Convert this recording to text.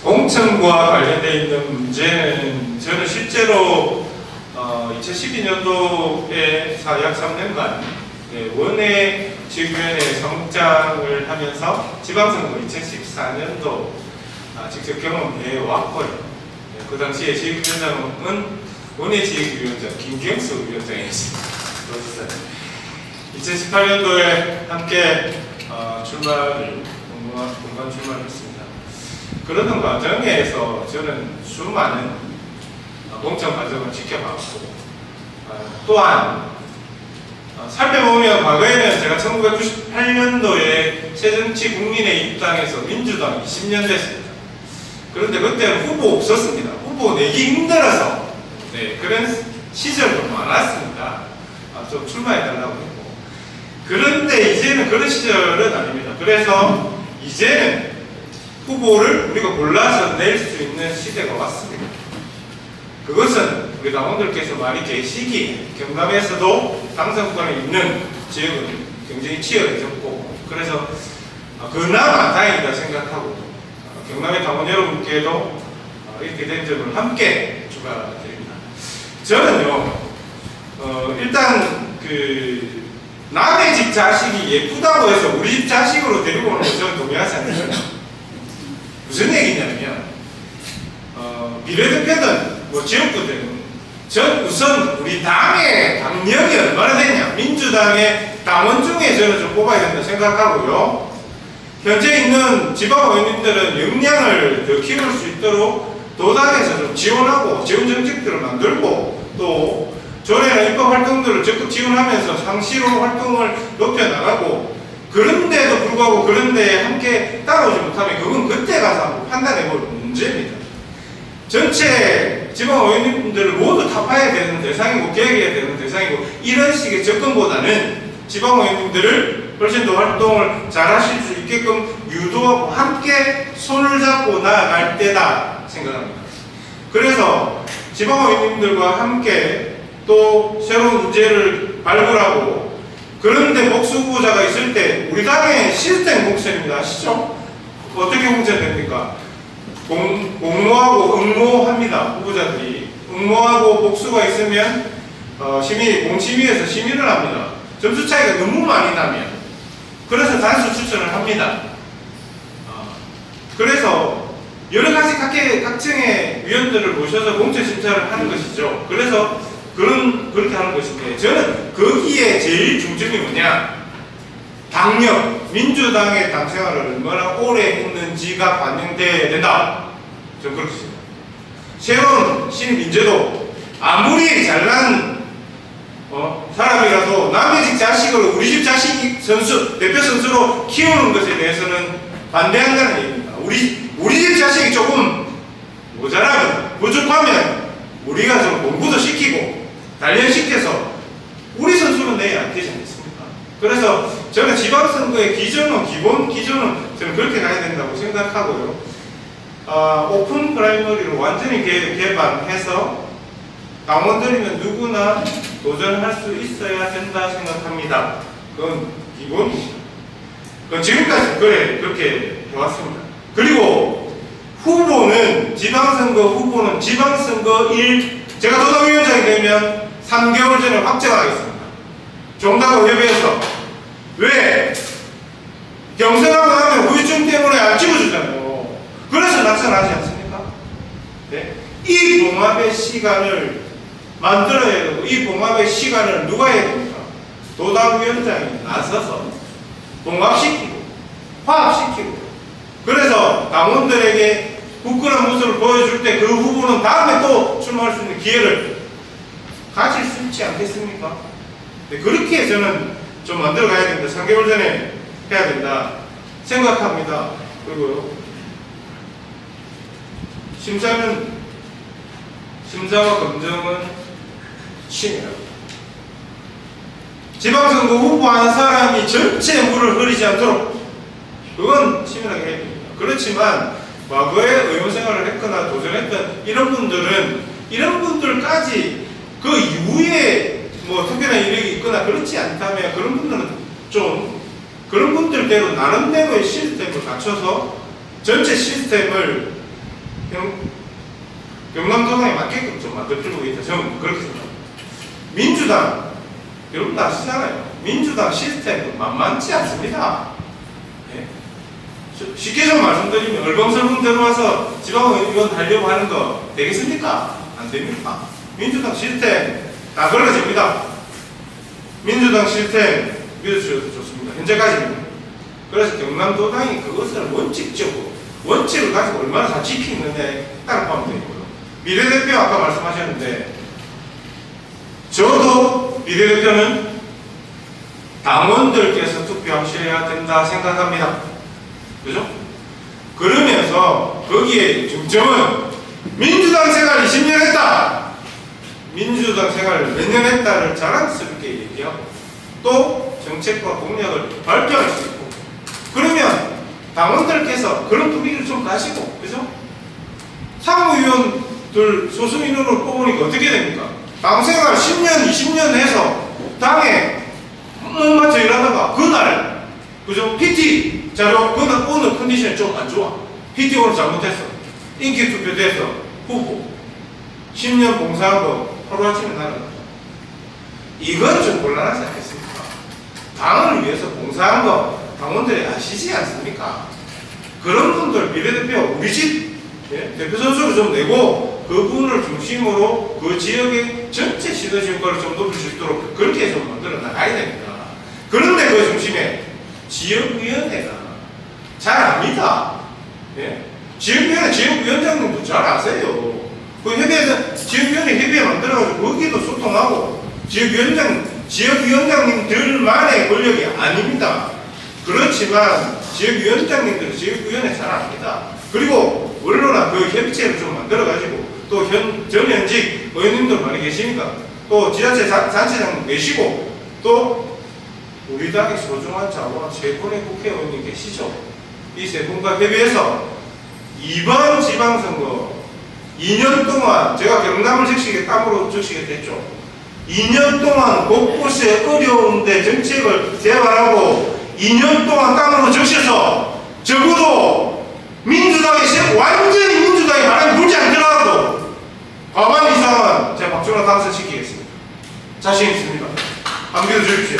공천과 관련되어 있는 문제는 저는 실제로 2012년도에 약 3년간 원외 지역위원회 사무장을 하면서 지방선거 2014년도 직접 경험해 왔고요. 그 당시에 지역위원장은 원외 지역위원장 김경수 위원장이었습니다. 2018년도에 함께 공관 출마를 했습니다. 그러던 과정에서 저는 수많은 공천 과정을 지켜봤고, 또한 살펴보면 과거에는 제가 1998년도에 새정치 국민의 입당해서 민주당 20년 됐습니다. 그런데 그때는 후보 없었습니다. 후보 내기 힘들어서 그런 시절도 많았습니다. 좀 출마해달라고 했고, 그런데 이제는 그런 시절은 아닙니다. 그래서 이제는 후보를 우리가 골라서 낼 수 있는 시대가 왔습니다. 그것은 우리 당원들께서 많이 계시기에 경남에서도 당선권이 있는 지역은 굉장히 치열해졌고, 그래서 그나마 다행이다 생각하고 경남의 당원 여러분께도 이렇게 된 점을 함께 축하드립니다. 저는요, 일단 남의 집 자식이 예쁘다고 해서 우리 집 자식으로 데리고 오는 거 저는 동의하지 않습니다. 무슨 얘기냐면, 비례대표든 지역구든 전 우선 우리 당의 당력이 얼마나 되냐, 민주당의 당원 중에 저는 좀 뽑아야 된다 생각하고요. 현재 있는 지방의원님들은 역량을 더 키울 수 있도록 도당에서 좀 지원하고 지원 정책들을 만들고, 또 조례나 입법 활동들을 적극 지원하면서 상시로 활동을 높여나가고, 그런데도 불구하고 그런데 함께 따라오지 못하면 그건 그때 가서 한번 판단해볼 문제입니다. 전체 지방의원님들을 모두 타파해야 되는 대상이고 개혁해야 되는 대상이고, 이런 식의 접근보다는 지방의원님들을 훨씬 더 활동을 잘 하실 수 있게끔 유도하고 함께 손을 잡고 나아갈 때다 생각합니다. 그래서 지방의원님들과 함께 또 새로운 문제를 발굴하고, 그런데 복수 후보자가 있을 때 우리 당의 시스템 공천입니다. 아시죠? 어떻게 공천됩니까? 공모하고 응모합니다. 후보자들이 응모하고 복수가 있으면 공심위에서 심의를 합니다. 점수 차이가 너무 많이 나면 그래서 단수 추천을 합니다. 그래서 여러 가지 각층의 위원들을 모셔서 공천 심사를 하는 것이죠. 그래서 그렇게 하는 것인데, 저는 거기에 제일 중점이 뭐냐, 당력, 민주당의 당 생활을 얼마나 오래 했는지가 반영돼야 된다. 저는 그렇게 생각합니다. 새로운 신민제도 아무리 잘난 사람이라도 남의 집 자식을 우리 집 자식 대표 선수로 키우는 것에 대해서는 반대한다는 얘기입니다. 우리 집 자식이 조금 모자라면, 부족하면 우리가 좀 공부도 시키고 단련시켜서 우리 선수는 내야 안 되지 않겠습니까? 그래서 저는 지방선거의 기본 기조는 저는 그렇게 가야 된다고 생각하고요. 오픈 프라이머리를 완전히 개방해서 당원들이면 누구나 도전할 수 있어야 된다 생각합니다. 그건 기본입니다. 그건 지금까지 그렇게 해왔습니다. 그리고 지방선거 후보는 지방선거일, 제가 도당위원장이 되면 3개월 전에 확정하겠습니다. 종당과 협의해서. 왜? 경선하고 나면 후유증 때문에 안 찍어주잖아요. 그래서 낙선하지 않습니까? 네? 이 봉합의 시간을 만들어야 되고, 이 봉합의 시간을 누가 해야 됩니까? 도당위원장이 나서서 봉합시키고 화합시키고, 그래서 당원들에게 굳건한 모습을 보여줄 때 그 후보는 다음에 또 출마할 수 있는 기회를 가질 수 있지 않겠습니까? 네, 그렇게 저는 좀 만들어 가야 된다. 3개월 전에 해야 된다 생각합니다. 그리고요, 심사와 검증은 치밀합니다. 지방선거 후보하는 사람이 전체 물을 흐리지 않도록 그건 치밀하게 해야 됩니다. 그렇지만 과거에 의원 생활을 했거나 도전했던 이런 분들까지 그 이후에 특별한 이력이 있거나 그렇지 않다면, 그런 분들은 좀 그런 분들대로 나름대로의 시스템을 갖춰서 전체 시스템을 경남도당에 맞게끔 좀 만들 필요가 있다. 저는 그렇게 생각합니다. 민주당, 여러분도 아시잖아요. 민주당 시스템은 만만치 않습니다. 예? 쉽게 좀 말씀드리면 얼벙설벙 들어와서 지방의원 하려고 하는 거 되겠습니까? 안 됩니까? 민주당 시스템 다 걸어집니다. 민주당 시스템 믿어주셔도 좋습니다. 현재까지는. 그래서 경남도당이 그것을 원칙을 가지고 얼마나 잘 지키는데 따로 보면 되고요. 비례대표 아까 말씀하셨는데 저도 비례대표는 당원들께서 투표하셔야 된다 생각합니다. 그죠? 그러면서 거기에 중점은 민주당 생활 20년 했다. 민주당 생활 몇 년 했다를 자랑스럽게 얘기하고 또 정책과 공약을 발표할 수 있고 그러면 당원들께서 그런 분위기를 좀 가시고 그죠? 사무위원들 소수인원으로 뽑으니까 어떻게 됩니까? 당생활 10년, 20년 해서 당에 맞춰 일하다가 그날 그죠? PT 자료 그날 오늘 컨디션이 좀 안 좋아. PT 오늘 잘못했어. 인기 투표돼서 후보 10년 봉사한 거 하루아침에 날아갔다. 이건 좀 곤란하지 않겠습니까? 당을 위해서 봉사한 거 당원들이 아시지 않습니까? 그런 분들 비례대표 우리 집 대표 선수를 좀 내고 그분을 중심으로 그 지역의 전체 시너지 효과를 좀 높일 수 있도록 그렇게 좀 만들어 나가야 됩니다. 그런데 그 중심에 지역위원회가 잘 압니다. 예? 지역위원회, 지역위원장님도 잘 아세요. 그 협의회에서 지역위원회 협의회 만들어가지고 거기도 소통하고 지역위원장님들만의 권력이 아닙니다. 그렇지만 지역위원장님들은 지역위원회 잘 압니다. 그리고 원로나 그 협의체를 좀 만들어가지고 또 전현직 의원님들 많이 계시니까 또 지자체 단체장 계시고 또 우리 당의 소중한 자원 세 분의 국회의원님 계시죠. 이 세 분과 협의해서 이번 지방선거 2년 동안 제가 경남을 적시게 땀으로 적시게 됐죠. 2년 동안 곳곳에 어려운데 정책을 개발하고 2년 동안 땀으로 적셔서 적어도 민주당이 완전히 민주당이 바람이 불지 않더라도 과반 이상은 제가 박정환 당선시키겠습니다. 자신 있습니다. 한번 믿어주십시오.